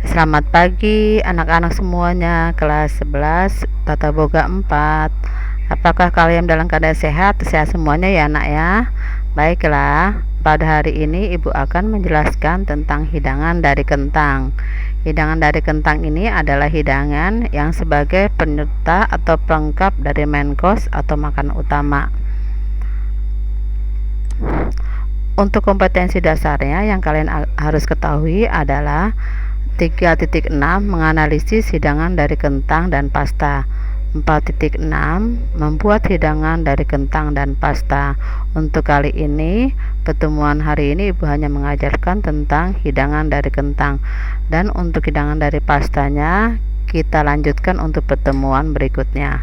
Selamat pagi anak-anak semuanya, kelas 11 Tata Boga 4. Apakah kalian dalam keadaan sehat? Sehat semuanya ya anak ya. Baiklah, pada hari ini ibu akan menjelaskan tentang hidangan dari kentang. Hidangan dari kentang ini adalah hidangan yang sebagai penyerta atau pelengkap dari main course atau makan utama. Untuk kompetensi dasarnya yang kalian harus ketahui adalah 3.6 menganalisis hidangan dari kentang dan pasta. 4.6 membuat hidangan dari kentang dan pasta. Untuk kali ini, pertemuan hari ini ibu hanya mengajarkan tentang hidangan dari kentang, dan untuk hidangan dari pastanya kita lanjutkan untuk pertemuan berikutnya.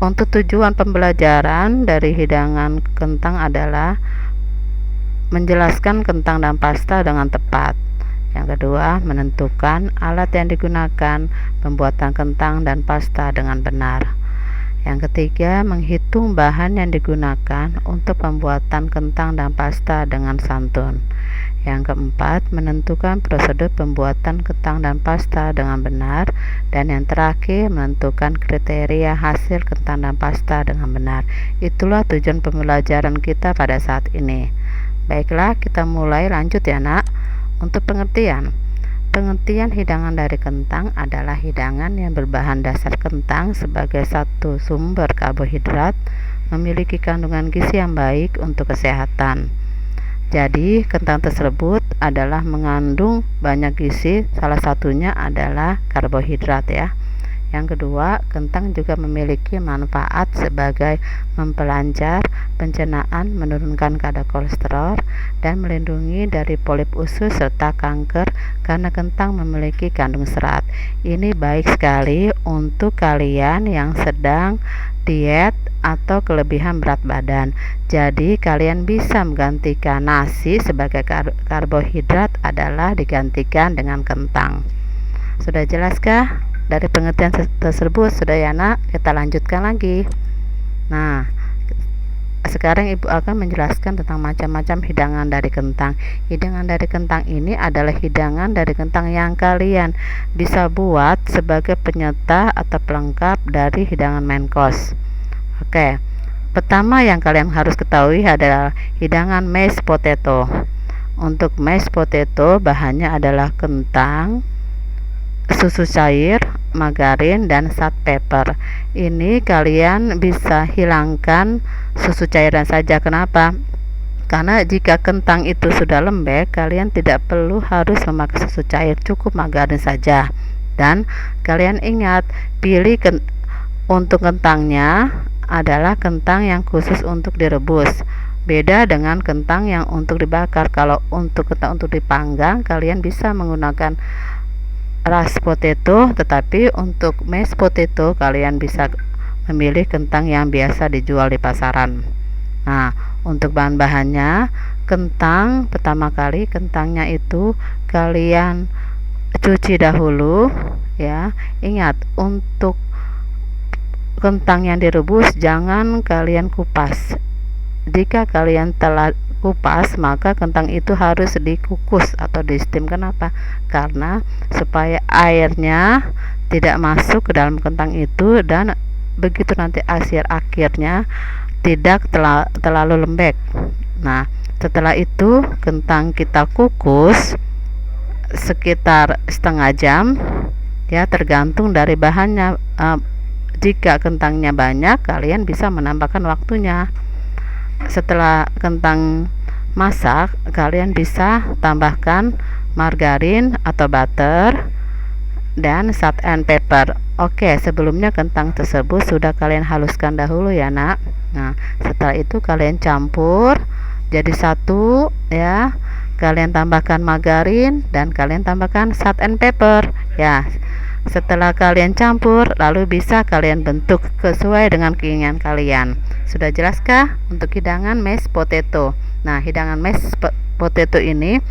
Untuk tujuan pembelajaran dari hidangan kentang adalah menjelaskan kentang dan pasta dengan tepat. Yang kedua, menentukan alat yang digunakan pembuatan kentang dan pasta dengan benar. Yang ketiga, menghitung bahan yang digunakan untuk pembuatan kentang dan pasta dengan santun. Yang keempat, menentukan prosedur pembuatan kentang dan pasta dengan benar. Dan yang terakhir, menentukan kriteria hasil kentang dan pasta dengan benar. Itulah tujuan pembelajaran kita pada saat ini. Baiklah, kita mulai lanjut ya nak. Untuk pengertian hidangan dari kentang adalah hidangan yang berbahan dasar kentang sebagai satu sumber karbohidrat, memiliki kandungan gizi yang baik untuk kesehatan. Jadi kentang tersebut adalah mengandung banyak gizi, salah satunya adalah karbohidrat ya. Yang kedua, kentang juga memiliki manfaat sebagai memperlancar pencernaan, menurunkan kadar kolesterol, dan melindungi dari polip usus serta kanker karena kentang memiliki kandung serat. Ini baik sekali untuk kalian yang sedang diet atau kelebihan berat badan. Jadi kalian bisa menggantikan nasi sebagai karbohidrat adalah digantikan dengan kentang. Sudah jelaskah? Dari pengertian tersebut sudah ya nak, kita lanjutkan lagi. Nah, sekarang ibu akan menjelaskan tentang macam-macam hidangan dari kentang. Hidangan dari kentang ini adalah hidangan dari kentang yang kalian bisa buat sebagai penyerta atau pelengkap dari hidangan main course. Oke, pertama yang kalian harus ketahui adalah hidangan mashed potato. Untuk mashed potato bahannya adalah kentang, susu cair, margarin, dan salt pepper. Ini kalian bisa hilangkan susu cairan saja. Kenapa? Karena jika kentang itu sudah lembek, kalian tidak perlu harus memakai susu cair, cukup margarin saja. Dan kalian ingat, pilih untuk kentangnya adalah kentang yang khusus untuk direbus. Beda dengan kentang yang untuk dibakar. Kalau untuk kentang untuk dipanggang, kalian bisa menggunakan rice potato, tetapi untuk mashed potato kalian bisa memilih kentang yang biasa dijual di pasaran. Nah, untuk bahan-bahannya, kentang pertama kali kentangnya itu kalian cuci dahulu ya. Ingat, untuk kentang yang direbus jangan kalian kupas. Jika kalian telah kupas, maka kentang itu harus dikukus atau di steam. Kenapa? Karena supaya airnya tidak masuk ke dalam kentang itu, dan begitu nanti hasil akhirnya tidak terlalu lembek. Nah, setelah itu kentang kita kukus sekitar setengah jam ya, tergantung dari bahannya. Jika kentangnya banyak, kalian bisa menambahkan waktunya. Setelah kentang masak, kalian bisa tambahkan margarin atau butter dan salt and pepper. Oke, sebelumnya kentang tersebut sudah kalian haluskan dahulu ya nak. Nah, setelah itu kalian campur jadi satu ya. Kalian tambahkan margarin dan kalian tambahkan salt and pepper ya. Setelah kalian campur, lalu bisa kalian bentuk sesuai dengan keinginan kalian. Sudah jelaskah untuk hidangan mashed potato? Nah, hidangan mashed potato ini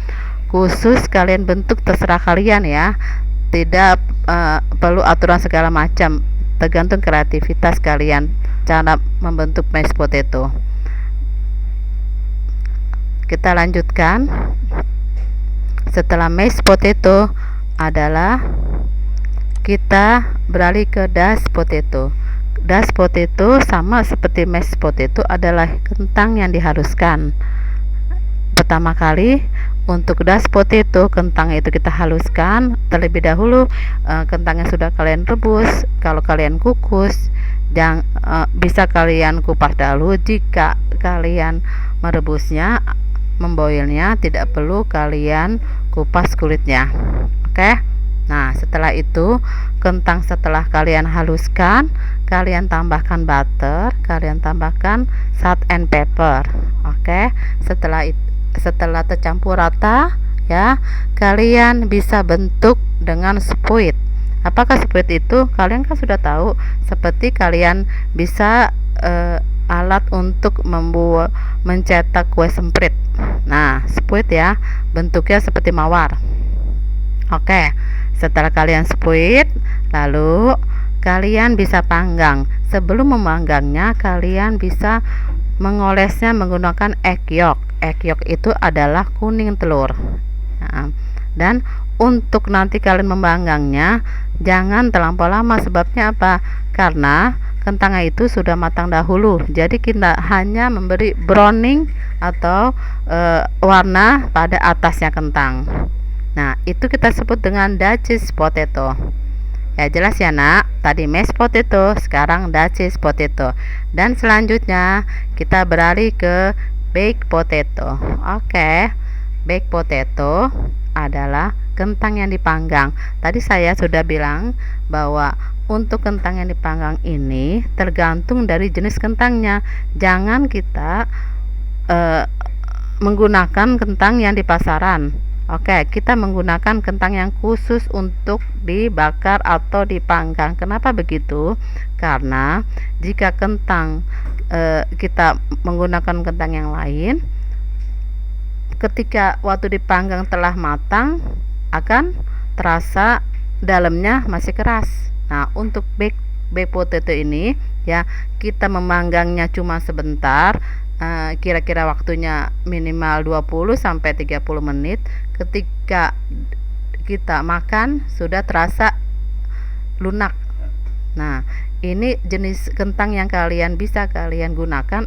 khusus kalian bentuk terserah kalian ya. Tidak perlu aturan segala macam, tergantung kreativitas kalian cara membentuk mashed potato. Kita lanjutkan. setelah mashed potato adalah kita beralih ke dust potato. Dust potato sama seperti mashed potato adalah kentang yang dihaluskan. Pertama kali untuk dust potato, kentang itu kita haluskan terlebih dahulu. Kentangnya sudah kalian rebus. Kalau kalian kukus, bisa kalian kupas dahulu. Jika kalian merebusnya, memboilnya, tidak perlu kalian kupas kulitnya. Oke. Nah, setelah itu kentang setelah kalian haluskan, kalian tambahkan butter, kalian tambahkan salt and pepper. Oke. Setelah tercampur rata, ya, kalian bisa bentuk dengan spuit. Apakah spuit itu? Kalian kan sudah tahu, seperti kalian bisa alat untuk mencetak kue semprit. Nah, spuit ya, bentuknya seperti mawar. Oke, setelah kalian spuit, lalu kalian bisa panggang. Sebelum memanggangnya, kalian bisa mengolesnya menggunakan egg yolk. Egg yolk itu adalah kuning telur. Nah, dan untuk nanti kalian memanggangnya, jangan terlampau lama. Sebabnya apa? Karena kentangnya itu sudah matang dahulu. Jadi kita hanya memberi browning atau warna pada atasnya kentang. Nah, itu kita sebut dengan Dutch potato. Ya, jelas ya nak, tadi mashed potato, sekarang Dutch potato. Dan selanjutnya kita beralih ke baked potato. Oke, baked potato adalah kentang yang dipanggang. Tadi saya sudah bilang bahwa untuk kentang yang dipanggang ini tergantung dari jenis kentangnya. Jangan kita menggunakan kentang yang di pasaran. Oke, kita menggunakan kentang yang khusus untuk dibakar atau dipanggang. Kenapa begitu? Karena jika kentang kita menggunakan kentang yang lain, ketika waktu dipanggang telah matang, akan terasa dalamnya masih keras. Nah, untuk baked potato ini ya, kita memanggangnya cuma sebentar. Kira-kira waktunya minimal 20 sampai 30 menit. Ketika kita makan sudah terasa lunak. Nah, ini jenis kentang yang bisa kalian gunakan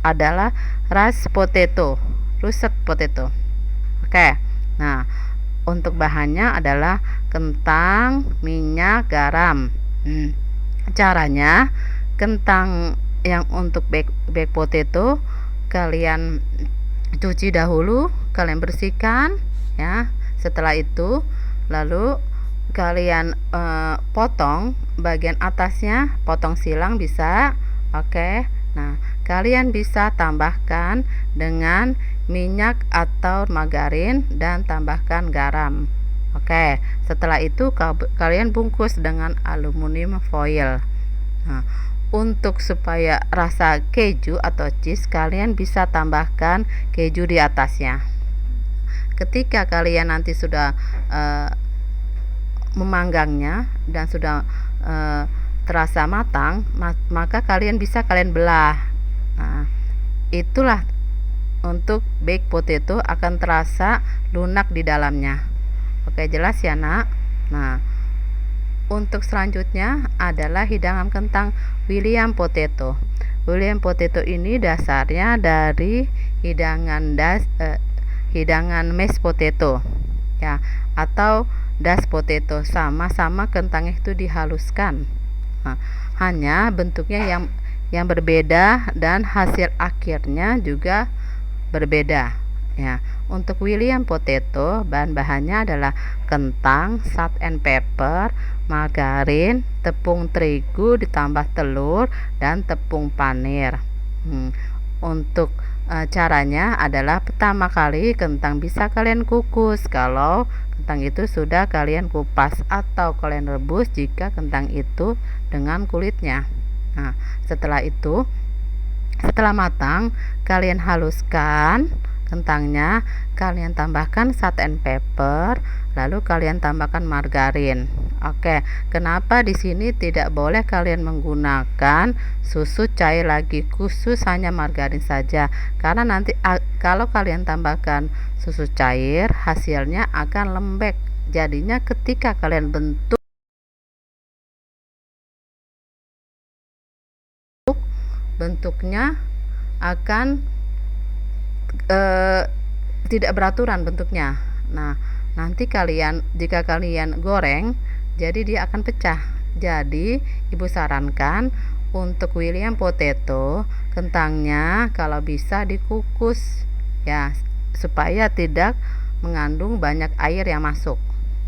adalah russet potato. Oke. Nah, untuk bahannya adalah kentang, minyak, garam. Caranya, kentang yang untuk baked potato kalian cuci dahulu, kalian bersihkan ya. Setelah itu lalu kalian potong bagian atasnya, potong silang bisa. Oke. Nah, kalian bisa tambahkan dengan minyak atau margarin dan tambahkan garam. Oke, setelah itu kalian bungkus dengan aluminium foil. Nah, untuk supaya rasa keju atau cheese, kalian bisa tambahkan keju di atasnya. Ketika kalian nanti sudah memanggangnya dan sudah terasa matang, maka kalian belah. Nah, itulah untuk baked potato akan terasa lunak di dalamnya. Oke, jelas ya nak? Nah, untuk selanjutnya adalah hidangan kentang William potato. William potato ini dasarnya dari hidangan mashed potato ya, atau dust potato. Sama-sama kentang itu dihaluskan. Nah, hanya bentuknya yang berbeda dan hasil akhirnya juga berbeda ya. Untuk William potato, bahan-bahannya adalah kentang, salt and pepper, margarin, tepung terigu ditambah telur, dan tepung panir. Untuk caranya adalah pertama kali kentang bisa kalian kukus kalau kentang itu sudah kalian kupas, atau kalian rebus jika kentang itu dengan kulitnya. Nah, setelah matang, kalian haluskan kentangnya, kalian tambahkan salt and pepper, lalu kalian tambahkan margarin. Oke, kenapa di sini tidak boleh kalian menggunakan susu cair lagi, khusus hanya margarin saja? Karena nanti kalau kalian tambahkan susu cair, hasilnya akan lembek. Jadinya ketika kalian bentuknya akan tidak beraturan bentuknya. Nah, nanti jika kalian goreng, jadi dia akan pecah. Jadi ibu sarankan untuk William potato, kentangnya kalau bisa dikukus ya, supaya tidak mengandung banyak air yang masuk.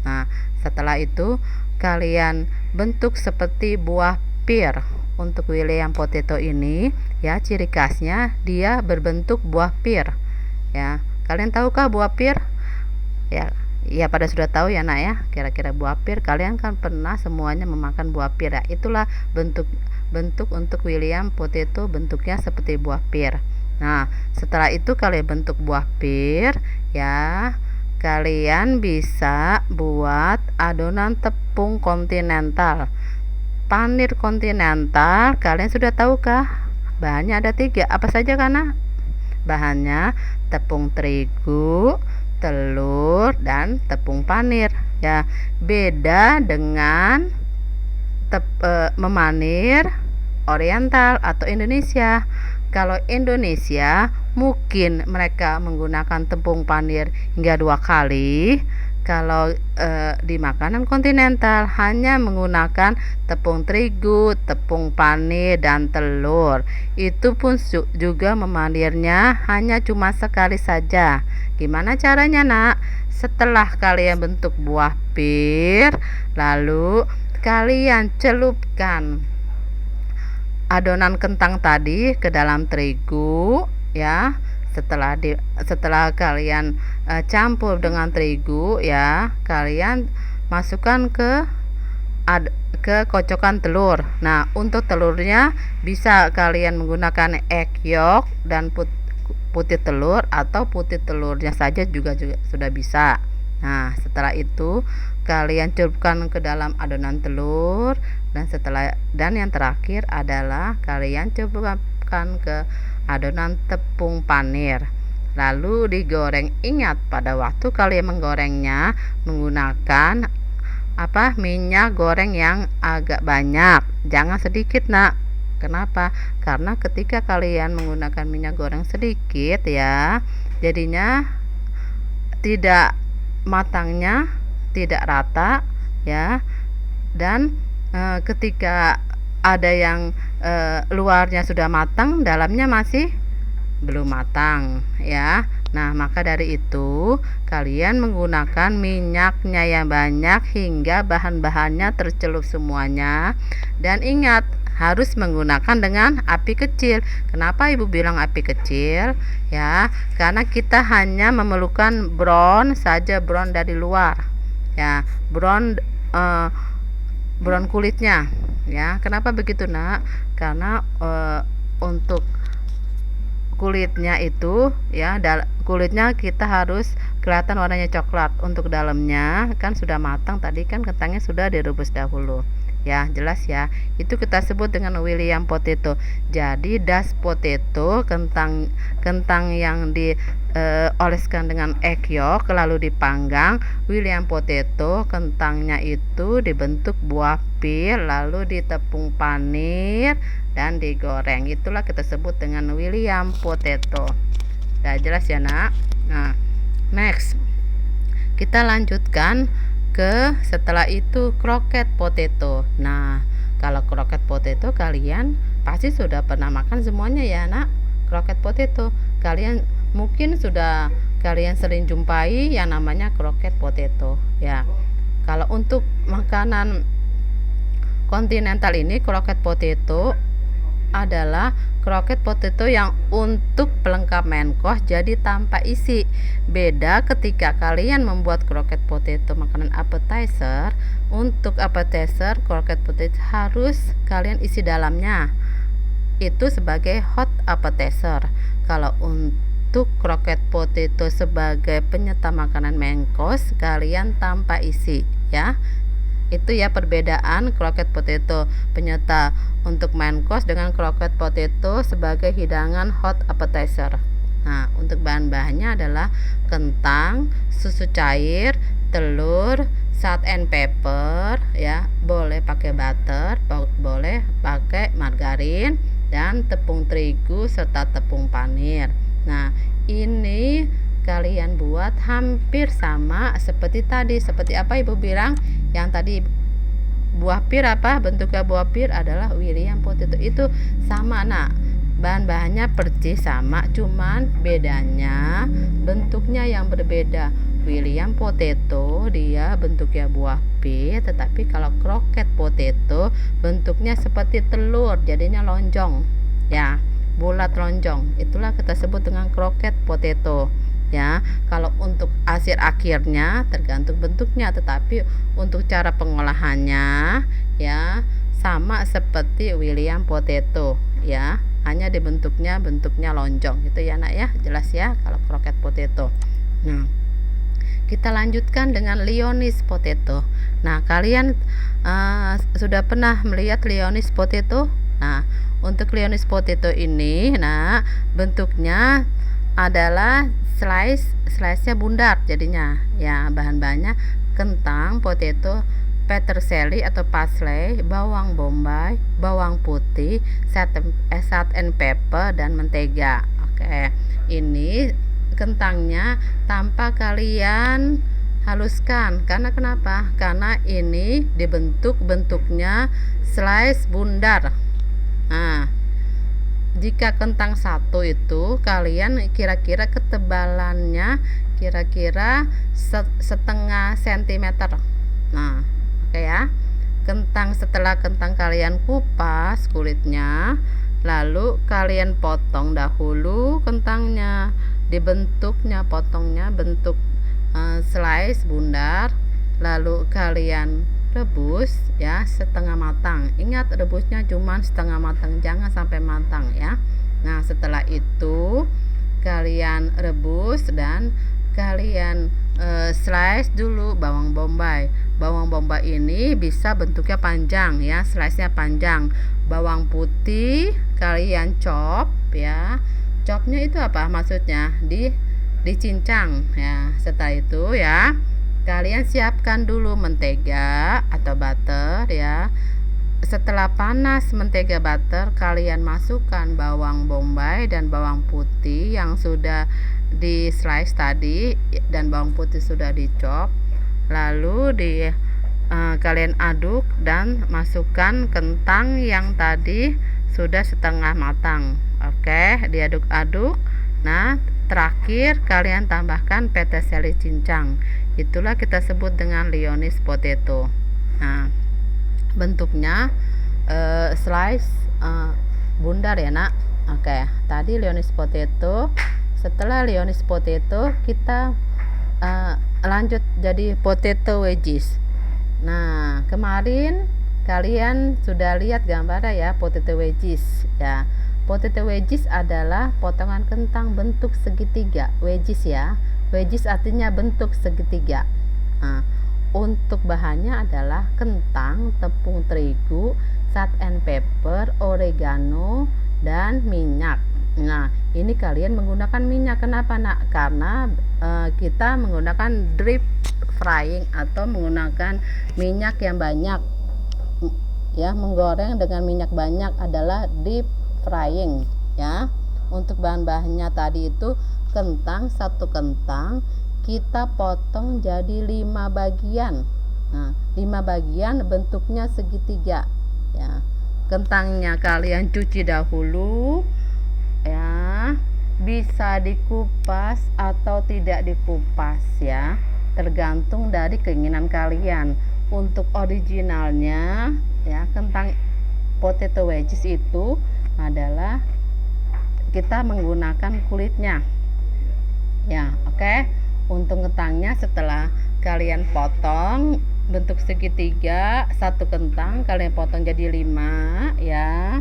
Nah, setelah itu kalian bentuk seperti buah pir. Untuk William potato ini ya, ciri khasnya dia berbentuk buah pir ya. Kalian tahukah buah pir? Ya pada sudah tahu ya nak ya, kira-kira buah pir. Kalian kan pernah semuanya memakan buah pir ya. Itulah bentuk untuk William potato, bentuknya seperti buah pir. Nah, setelah itu kalian bentuk buah pir ya, kalian bisa buat adonan tepung kontinental. Panir kontinental kalian sudah tahukah? Bahannya ada 3. Apa saja Kana? Bahannya tepung terigu, telur, dan tepung panir ya. Beda dengan memanir oriental atau Indonesia. Kalau Indonesia mungkin mereka menggunakan tepung panir hingga 2 kali. Kalau di makanan kontinental hanya menggunakan tepung terigu, tepung panir, dan telur. Itu pun juga memanirnya hanya cuma sekali saja. Gimana caranya nak? Setelah kalian bentuk buah pir, lalu kalian celupkan adonan kentang tadi ke dalam terigu ya. Setelah kalian campur dengan terigu ya, kalian masukkan ke kocokan telur. Nah, untuk telurnya bisa kalian menggunakan egg yolk dan putih telur, atau putih telurnya saja juga sudah bisa. Nah, setelah itu kalian celupkan ke dalam adonan telur, dan yang terakhir adalah kalian celupkan ke adonan tepung panir, lalu digoreng. Ingat, pada waktu kalian menggorengnya menggunakan minyak goreng yang agak banyak, jangan sedikit nak. Kenapa? Karena ketika kalian menggunakan minyak goreng sedikit ya, jadinya tidak matangnya tidak rata ya, dan ketika ada yang luarnya sudah matang, dalamnya masih belum matang ya. Nah, maka dari itu kalian menggunakan minyaknya yang banyak hingga bahan-bahannya tercelup semuanya. Dan ingat, harus menggunakan dengan api kecil. Kenapa ibu bilang api kecil ya? Karena kita hanya memerlukan brown saja, brown dari luar ya, brown kulitnya ya. Kenapa begitu nak? Karena untuk kulitnya itu ya, kulitnya kita harus kelihatan warnanya coklat. Untuk dalamnya kan sudah matang, tadi kan kentangnya sudah direbus dahulu ya. Jelas ya, itu kita sebut dengan William potato. Jadi das potato, kentang yang dioleskan dengan egg yolk lalu dipanggang. William potato, kentangnya itu dibentuk buah pir lalu ditepung panir dan digoreng. Itulah kita sebut dengan William potato. Udah jelas ya nak? Nah, next kita lanjutkan ke setelah itu kroket potato. Nah, kalau kroket potato kalian pasti sudah pernah makan semuanya ya nak. Kroket potato kalian mungkin sudah sering jumpai yang namanya kroket potato ya. Kalau untuk makanan kontinental ini, kroket potato adalah kroket potato yang untuk pelengkap main course, jadi tanpa isi. Beda ketika kalian membuat kroket potato makanan appetizer. Untuk appetizer, kroket potato harus kalian isi dalamnya, itu sebagai hot appetizer. Kalau untuk kroket potato sebagai penyerta makanan main course, kalian tanpa isi ya. Itu ya perbedaan kroket potato penyerta untuk main course dengan kroket potato sebagai hidangan hot appetizer. Nah, untuk bahan-bahannya adalah kentang, susu cair, telur, salt and pepper ya, boleh pakai butter, boleh pakai margarin, dan tepung terigu serta tepung panir. Nah, ini kalian buat hampir sama seperti tadi. Seperti apa Ibu bilang? Yang tadi buah pir, apa bentuknya buah pir adalah William potato, itu sama. Nah, bahan-bahannya persis sama, cuman bedanya bentuknya yang berbeda. William potato dia bentuknya buah pir, tetapi kalau croquette potato bentuknya seperti telur, jadinya lonjong ya, bulat lonjong. Itulah kita sebut dengan croquette potato ya. Kalau untuk hasil akhirnya tergantung bentuknya, tetapi untuk cara pengolahannya ya sama seperti William potato ya, hanya bentuknya lonjong gitu ya nak ya. Jelas ya kalau croquette potato. Nah, kita lanjutkan dengan Lyonese potato. Nah, kalian sudah pernah melihat Lyonese potato? Nah, untuk Lyonese potato ini, nah bentuknya adalah slice-nya bundar jadinya ya. Bahan-bahannya kentang, potato, peterselie atau parsley, bawang bombay, bawang putih, salt and pepper, dan mentega. Oke, ini kentangnya tanpa kalian haluskan. Karena kenapa? Karena ini bentuknya slice bundar. Nah, jika kentang satu itu kalian kira-kira ketebalannya kira-kira setengah sentimeter. Nah, oke ya. Setelah kentang kalian kupas kulitnya, lalu kalian potong dahulu kentangnya, potongnya bentuk slice bundar, lalu kalian rebus ya setengah matang. Ingat, rebusnya cuma setengah matang, jangan sampai matang ya. Nah, setelah itu kalian rebus dan kalian slice dulu bawang bombay. Bawang bombay ini bisa bentuknya panjang ya, slice-nya panjang. Bawang putih kalian chop ya. Chopnya itu apa maksudnya? Dicincang ya. Setelah itu ya, kalian siapkan dulu mentega atau butter ya. Setelah panas mentega butter, kalian masukkan bawang bombay dan bawang putih yang sudah di slice tadi, dan bawang putih sudah dicop. Lalu kalian aduk dan masukkan kentang yang tadi sudah setengah matang. Oke, diaduk-aduk. Nah, terakhir kalian tambahkan peterselie cincang. Itulah kita sebut dengan Lyonese potato. Nah, bentuknya slice bundar ya nak. Oke, tadi Lyonese potato. Setelah Lyonese potato kita lanjut jadi potato wedges. Nah, kemarin kalian sudah lihat gambarnya ya, potato wedges ya. Potato wedges adalah potongan kentang bentuk segitiga. Wedges ya, wedges artinya bentuk segitiga. Nah, untuk bahannya adalah kentang, tepung terigu, salt and pepper, oregano, dan minyak. Nah, ini kalian menggunakan minyak. Kenapa nak? Karena kita menggunakan deep frying atau menggunakan minyak yang banyak ya. Menggoreng dengan minyak banyak adalah deep frying ya. Untuk bahan-bahannya tadi itu satu kentang kita potong jadi 5 bagian. Nah, 5 bagian bentuknya segitiga ya. Kentangnya kalian cuci dahulu ya, bisa dikupas atau tidak dikupas ya, tergantung dari keinginan kalian. Untuk originalnya ya, kentang potato wedges itu adalah kita menggunakan kulitnya ya. Oke, untuk kentangnya setelah kalian potong bentuk segitiga, satu kentang kalian potong jadi 5 ya.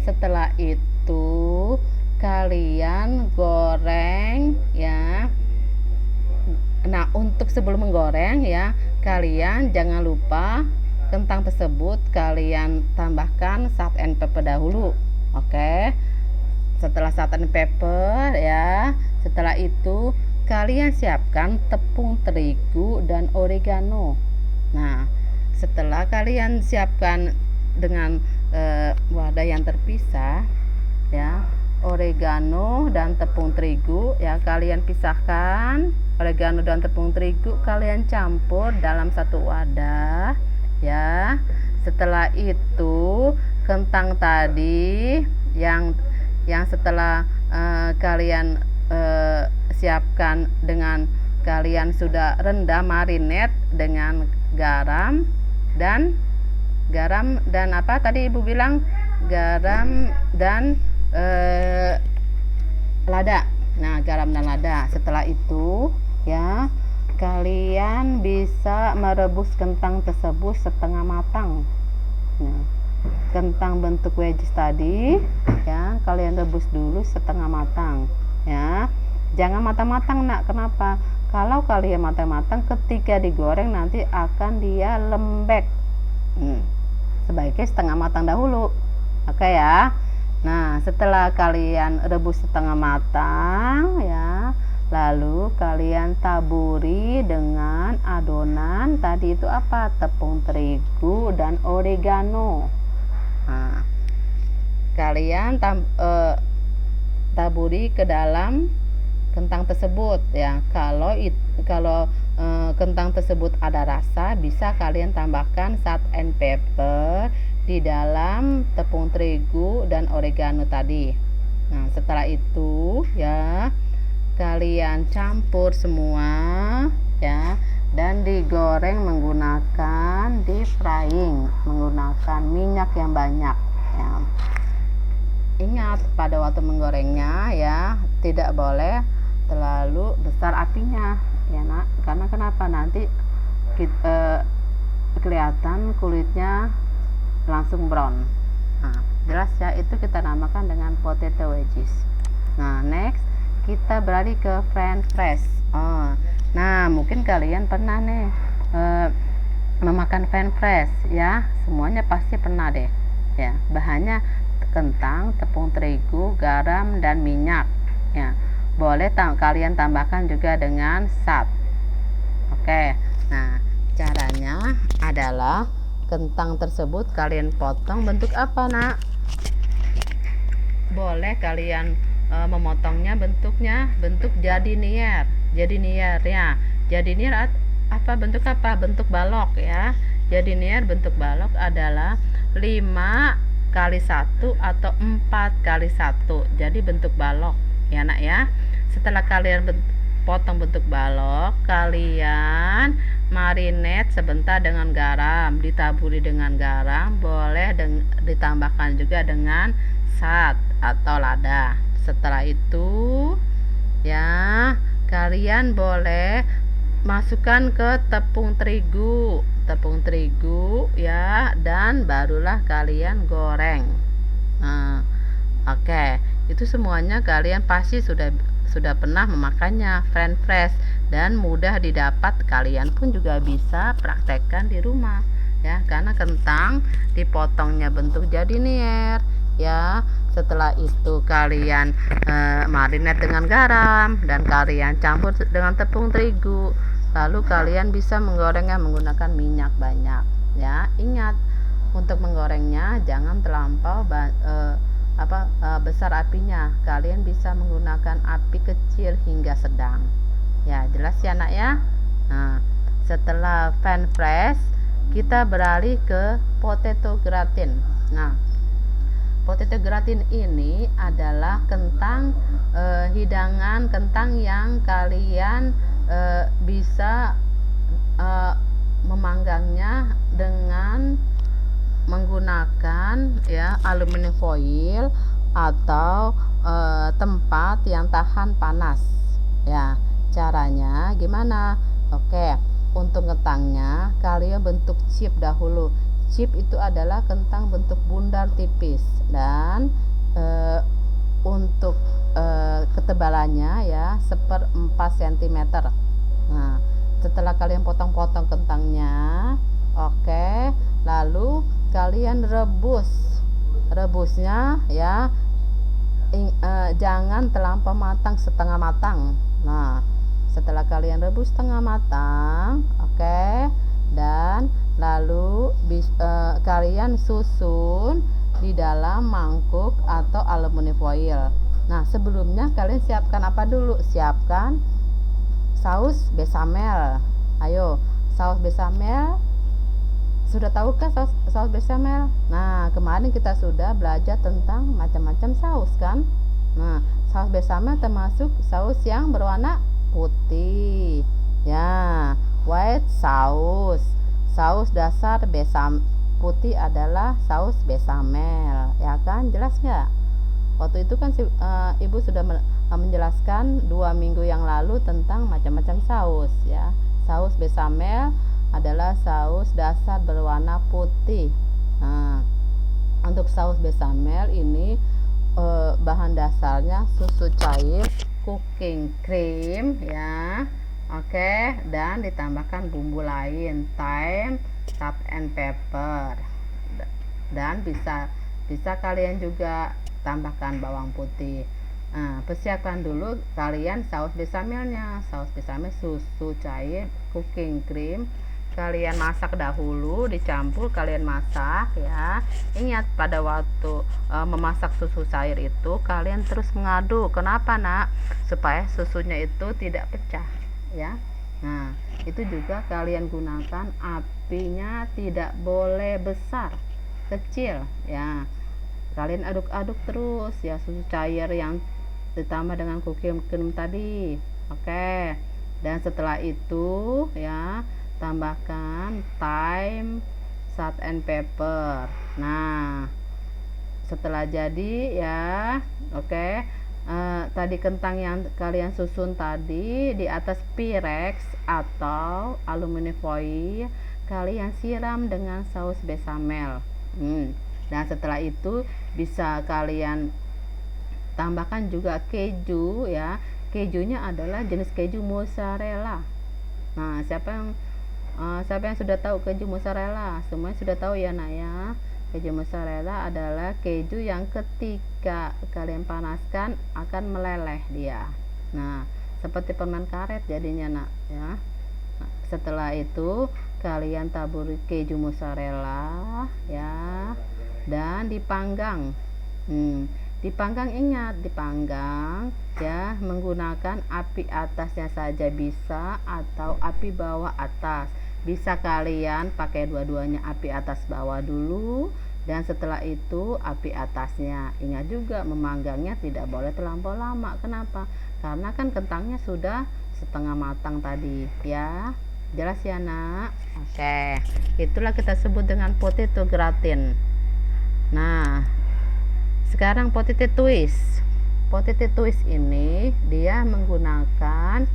Setelah itu kalian goreng ya. Nah, untuk sebelum menggoreng ya, kalian jangan lupa kentang tersebut kalian tambahkan salt and pepper dahulu. Oke. setelah salt and pepper ya, setelah itu kalian siapkan tepung terigu dan oregano. Nah, setelah kalian siapkan dengan wadah yang terpisah ya, oregano dan tepung terigu ya, kalian pisahkan. Oregano dan tepung terigu kalian campur dalam satu wadah ya. Setelah itu kentang tadi yang setelah kalian siapkan dengan kalian sudah rendam marinate dengan garam dan apa tadi ibu bilang, garam dan lada. Nah, garam dan lada. Setelah itu ya, kalian bisa merebus kentang tersebut setengah matang. Nah, kentang bentuk wedges tadi ya, kalian rebus dulu setengah matang ya. Jangan matang-matang nak, kenapa? Kalau kalian matang-matang ketika digoreng nanti akan dia lembek. Sebaiknya setengah matang dahulu. Oke ya. Nah, setelah kalian rebus setengah matang ya, lalu kalian taburi dengan adonan tadi itu apa? Tepung terigu dan oregano. Nah, kalian taburi ke dalam kentang tersebut ya. Kalau kentang tersebut ada rasa, bisa kalian tambahkan salt and pepper di dalam tepung terigu dan oregano tadi. Nah, setelah itu ya, kalian campur semua ya, dan digoreng menggunakan deep frying, menggunakan minyak yang banyak ya. Ingat pada waktu menggorengnya ya, tidak boleh terlalu besar apinya ya nak, karena kenapa? Nanti kelihatan kulitnya langsung brown. Nah, jelas ya, itu kita namakan dengan potato wedges. Nah, next kita beralih ke french fries. Nah, mungkin kalian pernah nih memakan french fries ya, semuanya pasti pernah deh ya. Bahannya kentang, tepung terigu, garam dan minyak ya. Boleh kalian tambahkan juga dengan salt. Oke. Nah, caranya adalah kentang tersebut kalian potong bentuk apa nak? Boleh kalian memotongnya bentuknya bentuk jadinier ya. Jadinier apa, bentuk apa? Bentuk balok ya. Jadinier bentuk balok adalah 5x1 atau 4x1, jadi bentuk balok ya nak ya. Setelah kalian potong bentuk balok, kalian marinate sebentar dengan garam, ditaburi dengan garam, boleh ditambahkan juga dengan salt atau lada. Setelah itu ya, kalian boleh masukkan ke tepung terigu ya, dan barulah kalian goreng. Nah, oke, itu semuanya kalian pasti sudah pernah memakannya, french fries, dan mudah didapat. Kalian pun juga bisa praktekkan di rumah ya, karena kentang dipotongnya bentuk jadinier ya. Setelah itu kalian marinate dengan garam dan kalian campur dengan tepung terigu, lalu kalian bisa menggorengnya menggunakan minyak banyak ya. Ingat, untuk menggorengnya jangan terlampau besar apinya. Kalian bisa menggunakan api kecil hingga sedang ya. Jelas ya nak ya. Nah, setelah french fries kita beralih ke potato gratin. Nah, potato gratin ini adalah kentang hidangan kentang yang kalian bisa memanggangnya dengan menggunakan ya aluminium foil atau tempat yang tahan panas ya. Caranya gimana? Oke, untuk kentangnya kalian bentuk chip dahulu. Chip itu adalah kentang bentuk bundar tipis, dan untuk ketebalannya ya 1/4 cm. Nah, setelah kalian potong-potong kentangnya, oke, lalu kalian rebusnya ya jangan terlampau matang, setengah matang. Nah, setelah kalian rebus setengah matang, oke, dan lalu kalian susun di dalam mangkuk atau aluminium foil. Nah, sebelumnya kalian siapkan apa dulu? Siapkan saus bechamel. Ayo, saus bechamel. Sudah tahukah saus bechamel? Nah, kemarin kita sudah belajar tentang macam-macam saus kan? Nah, saus bechamel termasuk saus yang berwarna putih. Ya, white sauce. Saus dasar putih adalah saus bechamel. Ya kan? Jelas nggak? Waktu itu kan Ibu sudah menjelaskan 2 minggu yang lalu tentang macam-macam saus ya. Saus bechamel adalah saus dasar berwarna putih. Nah, untuk saus bechamel ini bahan dasarnya susu cair, cooking cream ya. Oke, dan ditambahkan bumbu lain, thyme, salt and pepper. Dan bisa kalian juga tambahkan bawang putih. Nah, persiapkan dulu kalian saus bechamelnya. Saus bechamel, susu cair, cooking cream. Kalian masak dahulu, dicampur, kalian masak ya. Ingat pada waktu memasak susu cair itu kalian terus mengaduk. Kenapa, Nak? Supaya susunya itu tidak pecah ya. Nah, itu juga kalian gunakan apinya tidak boleh besar, kecil ya. Kalian aduk-aduk terus ya susu cair yang ditambah dengan cooking cream tadi. Oke. Dan setelah itu ya, tambahkan thyme, salt and pepper. Nah, setelah jadi ya, oke, tadi kentang yang kalian susun tadi di atas pirex atau aluminium foil kalian siram dengan saus bechamel. Dan setelah itu bisa kalian tambahkan juga keju ya. Kejunya adalah jenis keju mozzarella. Nah, siapa yang sudah tahu keju mozzarella? Semuanya sudah tahu ya, Nak ya. Keju mozzarella adalah keju yang ketika kalian panaskan akan meleleh dia. Nah, seperti permen karet jadinya, Nak ya. Nah, setelah itu kalian taburi keju mozzarella ya, dan dipanggang. Dipanggang, ingat dipanggang ya, menggunakan api atasnya saja bisa atau api bawah atas. Bisa kalian pakai dua-duanya, api atas bawah dulu dan setelah itu api atasnya. Ingat juga memanggangnya tidak boleh terlampau lama. Kenapa? Karena kan kentangnya sudah setengah matang tadi ya. Jelas ya, Nak? Oke, itulah kita sebut dengan potato gratin. Nah, sekarang potato twist. Potato twist ini dia menggunakan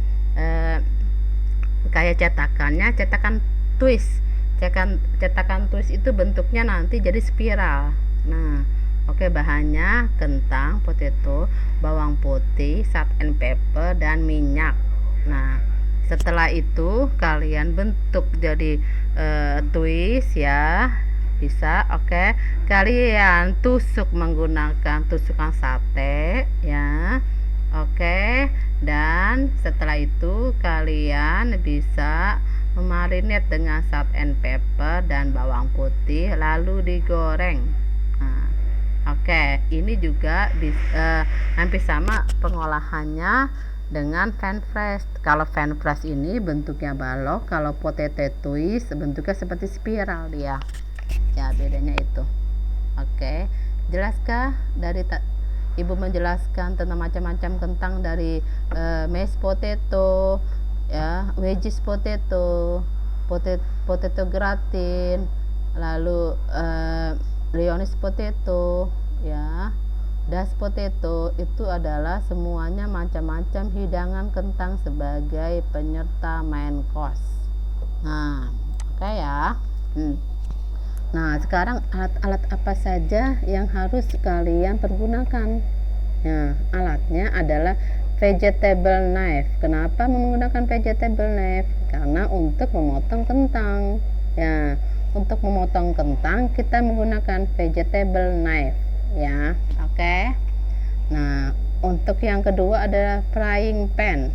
kayak cetakan twist. Cetakan twist itu bentuknya nanti jadi spiral. Nah, oke, bahannya kentang, potato, bawang putih, salt and pepper, dan minyak. Nah, setelah itu kalian bentuk jadi twist ya. Bisa, oke. Kalian tusuk menggunakan tusukan sate ya. Oke. Dan setelah itu kalian bisa memarinate dengan salt and pepper dan bawang putih lalu digoreng. Nah, oke, ini juga hampir sama pengolahannya dengan fan fresh. Kalau fan fresh ini bentuknya balok, kalau potato twist bentuknya seperti spiral dia. Ya, bedanya itu. Oke, jelaskah dari Ibu menjelaskan tentang macam-macam kentang dari mashed potato ya, wedges potato, potato gratin, lalu Lyonese potato ya, dashed potato. Itu adalah semuanya macam-macam hidangan kentang sebagai penyerta main course. Nah, oke ya. Nah, sekarang alat-alat apa saja yang harus kalian pergunakan? Nah, alatnya adalah vegetable knife. Kenapa menggunakan vegetable knife? Karena untuk memotong kentang. Ya, untuk memotong kentang kita menggunakan vegetable knife. Ya, oke. Nah, untuk yang kedua adalah frying pan.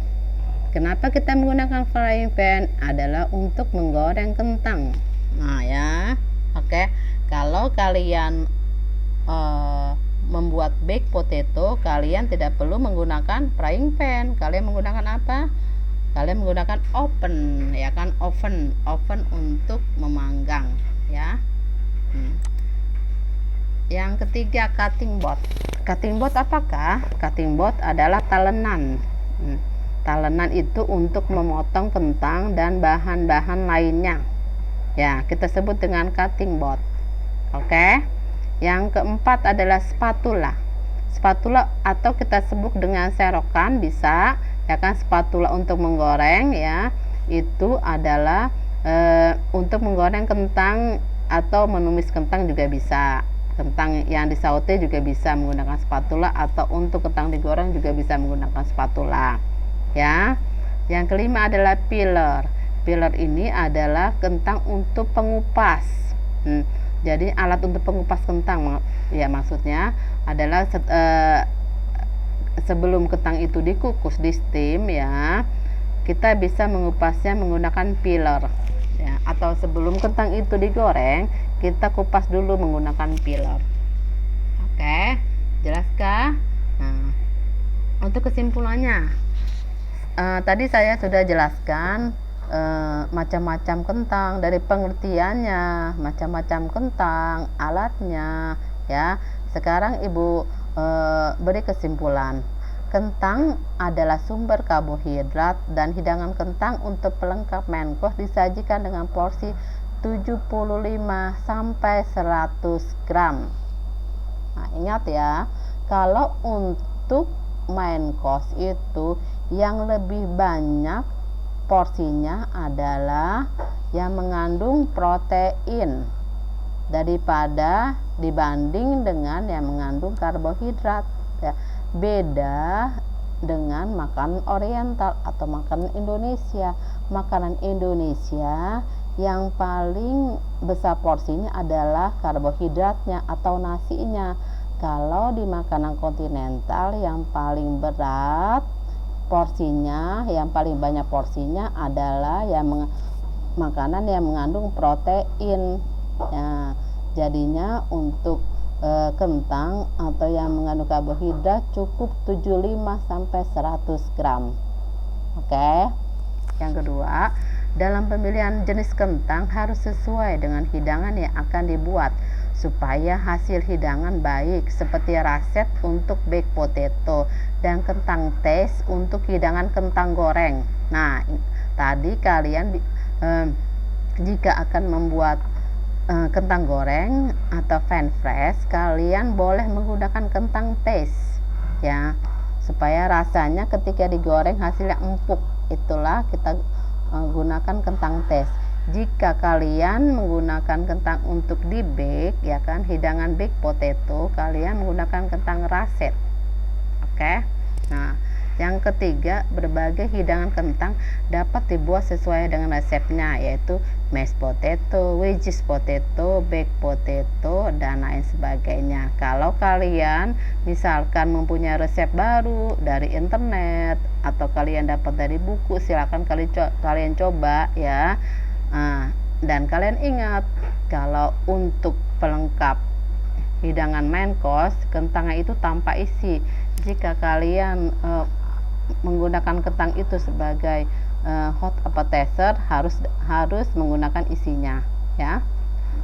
Kenapa kita menggunakan frying pan? Adalah untuk menggoreng kentang. Nah ya, oke. Kalau kalian membuat baked potato, kalian tidak perlu menggunakan frying pan. Kalian menggunakan apa? Kalian menggunakan oven, ya kan? Oven untuk memanggang, ya. Yang ketiga, cutting board. Cutting board apakah? Cutting board adalah talenan. Talenan itu untuk memotong kentang dan bahan-bahan lainnya. Ya, kita sebut dengan cutting board. Oke. Yang keempat adalah spatula. Spatula atau kita sebut dengan serokan bisa, ya kan, spatula untuk menggoreng, ya. Itu adalah untuk menggoreng kentang atau menumis kentang juga bisa. Kentang yang disaute juga bisa menggunakan spatula, atau untuk kentang digoreng juga bisa menggunakan spatula, ya. Yang kelima adalah peeler. Peeler ini adalah kentang untuk pengupas. Jadi alat untuk pengupas kentang, ya, maksudnya adalah sebelum kentang itu dikukus di steam, ya, kita bisa mengupasnya menggunakan peeler, ya, atau sebelum kentang itu digoreng kita kupas dulu menggunakan peeler. Oke, jelaskah? Nah, untuk kesimpulannya, tadi saya sudah jelaskan macam-macam kentang, dari pengertiannya, macam-macam kentang, alatnya, ya. Sekarang Ibu beri kesimpulan. Kentang adalah sumber karbohidrat dan hidangan kentang untuk pelengkap main course disajikan dengan porsi 75 sampai 100 gram. Nah, ingat ya, kalau untuk main course itu yang lebih banyak porsinya adalah yang mengandung protein daripada dibanding dengan yang mengandung karbohidrat, ya. Beda dengan makanan oriental atau makanan Indonesia. Makanan Indonesia yang paling besar porsinya adalah karbohidratnya atau nasinya. Kalau di makanan kontinental yang paling berat porsinya, yang paling banyak porsinya adalah yang makanan yang mengandung protein. Nah, jadinya untuk kentang atau yang mengandung karbohidrat cukup 75 sampai 100 gram. Oke. Yang kedua, dalam pemilihan jenis kentang harus sesuai dengan hidangan yang akan dibuat supaya hasil hidangan baik, seperti resep untuk baked potato dan kentang taste untuk hidangan kentang goreng. Nah, tadi kalian jika akan membuat kentang goreng atau fan fresh, kalian boleh menggunakan kentang taste, ya, supaya rasanya ketika digoreng hasilnya empuk. Itulah kita gunakan kentang taste. Jika kalian menggunakan kentang untuk di bake, ya kan, hidangan baked potato, kalian menggunakan kentang raset. Oke. Nah, yang ketiga, berbagai hidangan kentang dapat dibuat sesuai dengan resepnya, yaitu mashed potato, wedges potato, baked potato, dan lain sebagainya. Kalau kalian misalkan mempunyai resep baru dari internet atau kalian dapat dari buku, silakan kalian coba, ya. Dan kalian ingat, kalau untuk pelengkap hidangan main course, kentangnya itu tanpa isi. Jika kalian menggunakan kentang itu sebagai hot appetizer, harus menggunakan isinya, ya.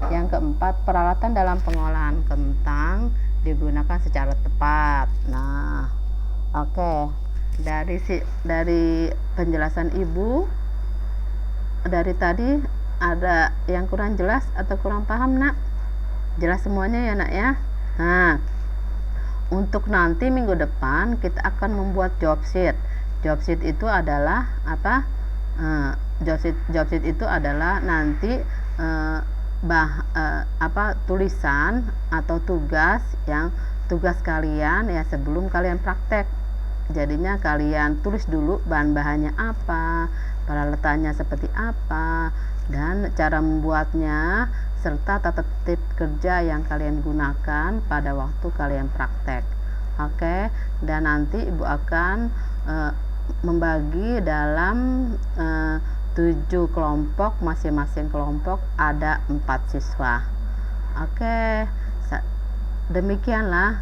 Yang keempat, peralatan dalam pengolahan kentang digunakan secara tepat. Nah, oke. Dari penjelasan Ibu dari tadi, ada yang kurang jelas atau kurang paham, Nak? Jelas semuanya ya, Nak, ya? Nah, untuk nanti minggu depan kita akan membuat job sheet. Job sheet itu adalah apa? Job sheet itu adalah nanti tulisan atau tugas kalian, ya, sebelum kalian praktek. Jadinya kalian tulis dulu bahan-bahannya apa, peralatannya seperti apa, dan cara membuatnya, serta tata tertib kerja yang kalian gunakan pada waktu kalian praktek. Oke, dan nanti ibu akan membagi dalam 7 kelompok, masing-masing kelompok ada 4 siswa. Oke, demikianlah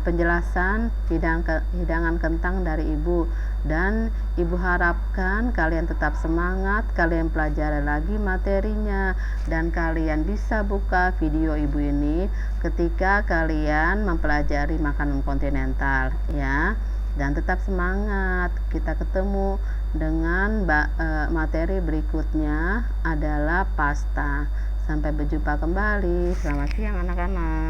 penjelasan hidangan kentang dari ibu, dan ibu harapkan kalian tetap semangat, kalian pelajari lagi materinya, dan kalian bisa buka video ibu ini ketika kalian mempelajari makanan kontinental ya. Dan tetap semangat, kita ketemu dengan materi berikutnya adalah pasta. Sampai berjumpa kembali. Selamat siang anak-anak.